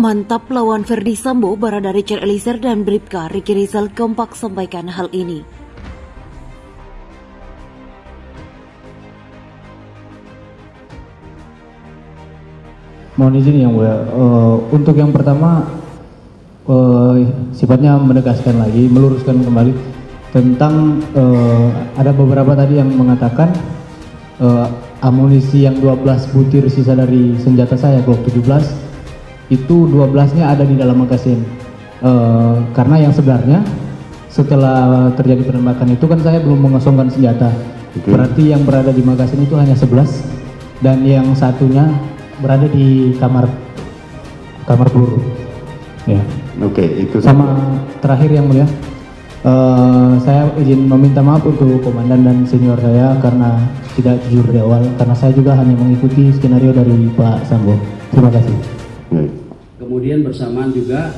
Mantap lawan Ferdy Sambo, Barada Richard Eliezer dan Bribka Ricky Rizal kompak sampaikan hal ini. Mohon izin yang mulia, untuk yang pertama sifatnya menegaskan lagi, meluruskan kembali tentang ada beberapa tadi yang mengatakan amunisi yang 12 butir sisa dari senjata saya Glock 17 itu 12-nya ada di dalam magasin, karena yang sebenarnya setelah terjadi penembakan itu kan saya belum mengosongkan senjata. Berarti yang berada di magasin itu hanya 11 dan yang satunya berada di kamar peluru ya. Itu sama terakhir yang mulia, saya izin meminta maaf untuk komandan dan senior saya karena tidak jujur di awal, karena saya juga hanya mengikuti skenario dari Pak Sambo. Terima kasih. Kemudian bersamaan juga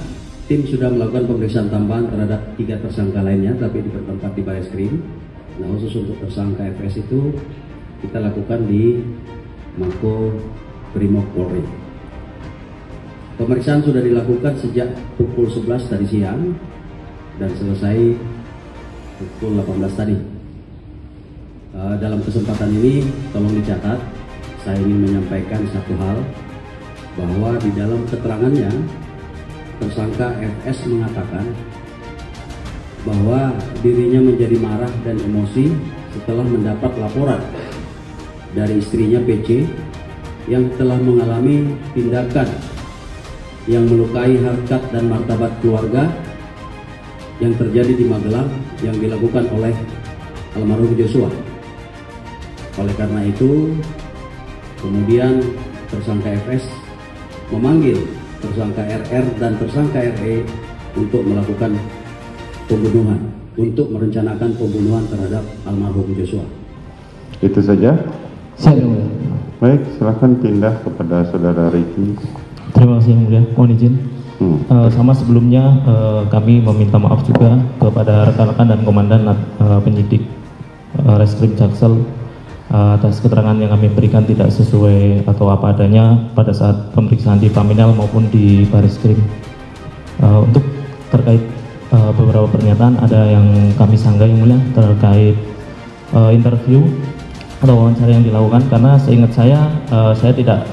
tim sudah melakukan pemeriksaan tambahan terhadap 3 tersangka lainnya, tapi bertempat di Bareskrim. Nah, khusus untuk tersangka FS itu kita lakukan di Mako Brimob Polri. Pemeriksaan sudah dilakukan sejak pukul 11 tadi siang dan selesai pukul 18 tadi. Dalam kesempatan ini tolong dicatat, saya ingin menyampaikan satu hal, bahwa di dalam keterangannya tersangka FS mengatakan bahwa dirinya menjadi marah dan emosi setelah mendapat laporan dari istrinya PC yang telah mengalami tindakan yang melukai harkat dan martabat keluarga yang terjadi di Magelang yang dilakukan oleh almarhum Joshua. Oleh karena itu, kemudian tersangka FS memanggil tersangka RR dan tersangka RE untuk melakukan pembunuhan, untuk merencanakan pembunuhan terhadap almarhum Joshua. Itu saja? Siap, yang mulia. Baik, silakan pindah kepada saudara Ricky. Terima kasih yang mulia, mohon izin. Sama sebelumnya kami meminta maaf juga kepada rekan-rekan dan komandan penyidik Reskrim Jaksel atas keterangan yang kami berikan tidak sesuai atau apa adanya pada saat pemeriksaan di Paminal maupun di Bareskrim. Untuk terkait beberapa pernyataan ada yang kami sanggah yang mulia terkait interview atau wawancara yang dilakukan, karena seingat saya tidak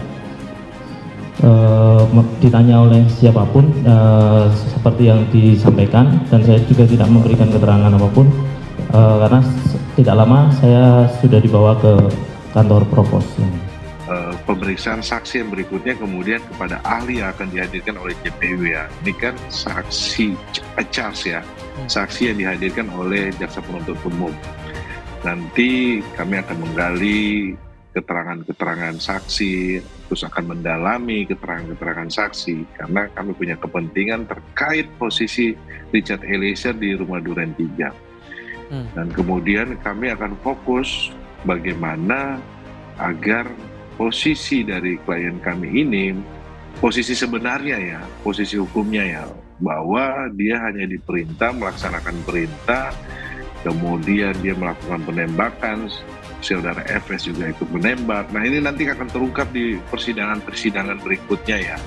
ditanya oleh siapapun seperti yang disampaikan, dan saya juga tidak memberikan keterangan apapun karena tidak lama saya sudah dibawa ke kantor Provos. Pemeriksaan saksi yang berikutnya kemudian kepada ahli yang akan dihadirkan oleh JPU ya. Ini kan saksi charge ya, saksi yang dihadirkan oleh jaksa penuntut umum. Nanti kami akan menggali keterangan-keterangan saksi, terus akan mendalami keterangan-keterangan saksi, karena kami punya kepentingan terkait posisi Richard Eliezer di rumah Duren 3. Dan kemudian kami akan fokus bagaimana agar posisi dari klien kami ini, posisi sebenarnya ya, posisi hukumnya ya, bahwa dia hanya diperintah melaksanakan perintah, kemudian dia melakukan penembakan, saudara FS juga ikut menembak. Nah, ini nanti akan terungkap di persidangan-persidangan berikutnya ya.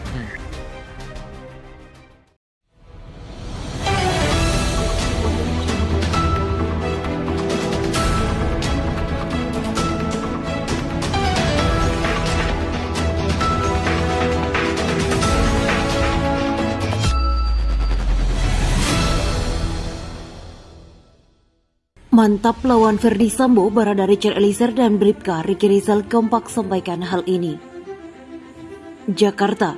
Mantap lawan Ferdy Sambo, Barada Richard Eliezer dan Bribka Ricky Rizal kompak sampaikan hal ini. Jakarta.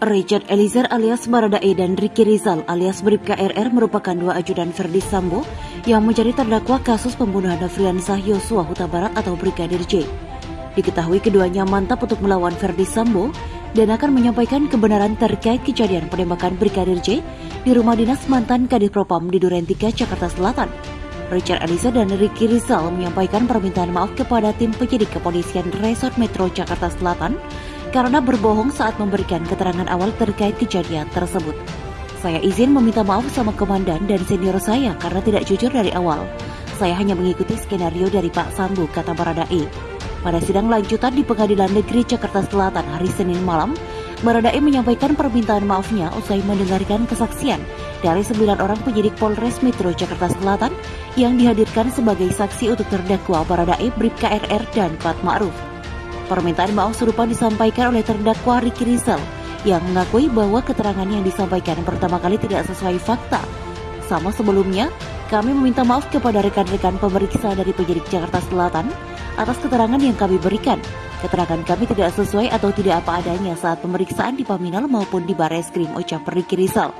Richard Eliezer alias Barada E dan Ricky Rizal alias Bribka RR merupakan 2 ajudan Ferdy Sambo yang menjadi terdakwa kasus pembunuhan Nofriansah Yosua Huta Barat atau Brigadir J. Diketahui keduanya mantap untuk melawan Ferdy Sambo dan akan menyampaikan kebenaran terkait kejadian penembakan Brigadir J di rumah dinas mantan Kadif Propam di Duren 3, Jakarta Selatan. Richard Eliezer dan Ricky Rizal menyampaikan permintaan maaf kepada tim penyidik kepolisian Resort Metro Jakarta Selatan karena berbohong saat memberikan keterangan awal terkait kejadian tersebut. Saya izin meminta maaf sama komandan dan senior saya karena tidak jujur dari awal. Saya hanya mengikuti skenario dari Pak Sambo, kata Barada E. Pada sidang lanjutan di Pengadilan Negeri Jakarta Selatan hari Senin malam, Baradae menyampaikan permintaan maafnya usai mendengarkan kesaksian dari 9 orang penyidik Polres Metro Jakarta Selatan yang dihadirkan sebagai saksi untuk terdakwa Baradae, Bribka RR, dan Kuat Ma'ruf. Permintaan maaf serupa disampaikan oleh terdakwa Ricky Rizal yang mengakui bahwa keterangan yang disampaikan pertama kali tidak sesuai fakta. Sama sebelumnya, kami meminta maaf kepada rekan-rekan pemeriksa dari penyidik Jakarta Selatan atas keterangan yang kami berikan. Keterangan kami tidak sesuai atau tidak apa adanya saat pemeriksaan di Paminal maupun di Bareskrim, ucap Ricky Rizal.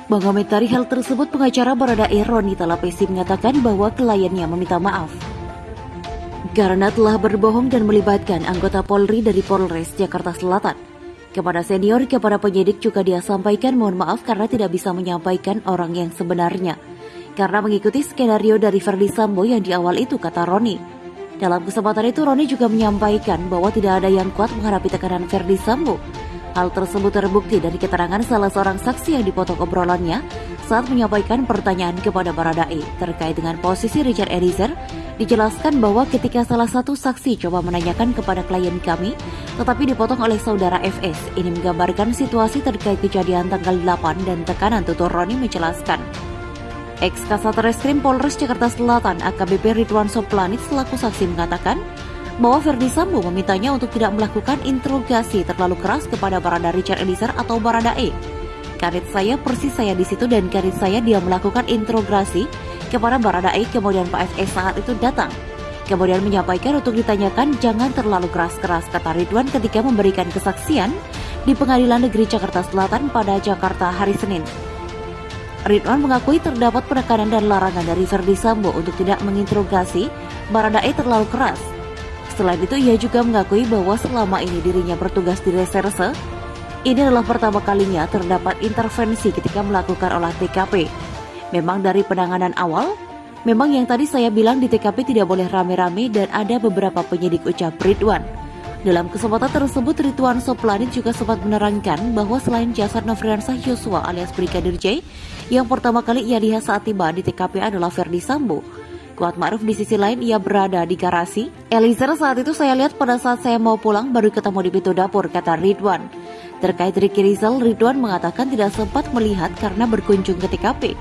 Mengomentari hal tersebut, pengacara Baradae Roni Talapesi mengatakan bahwa kliennya meminta maaf karena telah berbohong dan melibatkan anggota Polri dari Polres Jakarta Selatan. Kepada senior, kepada penyidik juga dia sampaikan mohon maaf karena tidak bisa menyampaikan orang yang sebenarnya. Karena mengikuti skenario dari Verdi Sambo yang di awal itu, kata Roni. Dalam kesempatan itu, Roni juga menyampaikan bahwa tidak ada yang kuat menghadapi tekanan Verdi Sambo. Hal tersebut terbukti dari keterangan salah seorang saksi yang dipotong obrolannya saat menyampaikan pertanyaan kepada Baradae terkait dengan posisi Richard Eliezer. Dijelaskan bahwa ketika salah satu saksi coba menanyakan kepada klien kami, tetapi dipotong oleh saudara FS. Ini menggambarkan situasi terkait kejadian tanggal 8 dan tekanan, tutur Roni menjelaskan. Ex-Kasat Reskrim Polres Jakarta Selatan AKBP Ridwan Soplanit selaku saksi mengatakan bahwa Verdi Sambo memintanya untuk tidak melakukan interogasi terlalu keras kepada Barada Richard Eliezer atau Baradae. Kanit saya persis saya di situ dan kanit saya dia melakukan interogasi kepada Baradae, kemudian Pak FS saat itu datang. Kemudian menyampaikan untuk ditanyakan jangan terlalu keras-keras, kata Ridwan ketika memberikan kesaksian di Pengadilan Negeri Jakarta Selatan pada Jakarta hari Senin. Ridwan mengakui terdapat penekanan dan larangan dari Verdi Sambo untuk tidak menginterogasi Baradae terlalu keras. Selain itu, ia juga mengakui bahwa selama ini dirinya bertugas di reserse. Ini adalah pertama kalinya terdapat intervensi ketika melakukan olah TKP. Memang dari penanganan awal, memang yang tadi saya bilang di TKP tidak boleh rame-rame dan ada beberapa penyidik, ucap Ridwan. Dalam kesempatan tersebut, Ridwan Soplanit juga sempat menerangkan bahwa selain jasad Nofriansah Yosua alias Brigadir J, yang pertama kali ia lihat saat tiba di TKP adalah Verdi Sambo. Kuat Ma'ruf di sisi lain ia berada di garasi. Eliezer saat itu saya lihat pada saat saya mau pulang baru ketemu di pintu dapur, kata Ridwan. Terkait Ricky Rizal, Ridwan mengatakan tidak sempat melihat karena berkunjung ke TKP.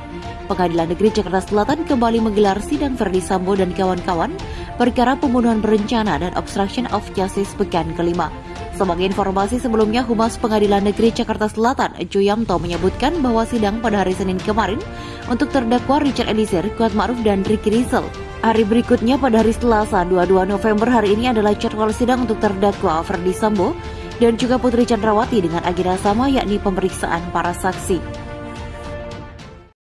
Pengadilan Negeri Jakarta Selatan kembali menggelar sidang Verdi Sambo dan kawan-kawan perkara pembunuhan berencana dan obstruction of justice pekan kelima. Sebagai informasi sebelumnya, Humas Pengadilan Negeri Jakarta Selatan, Juyamto, menyebutkan bahwa sidang pada hari Senin kemarin untuk terdakwa Richard Eliezer, Kuat Ma'ruf, dan Ricky Rizal. Hari berikutnya pada hari Selasa 22 November hari ini adalah jadwal sidang untuk terdakwa Verdi Sambo dan juga Putri Chandrawati dengan agenda sama yakni pemeriksaan para saksi.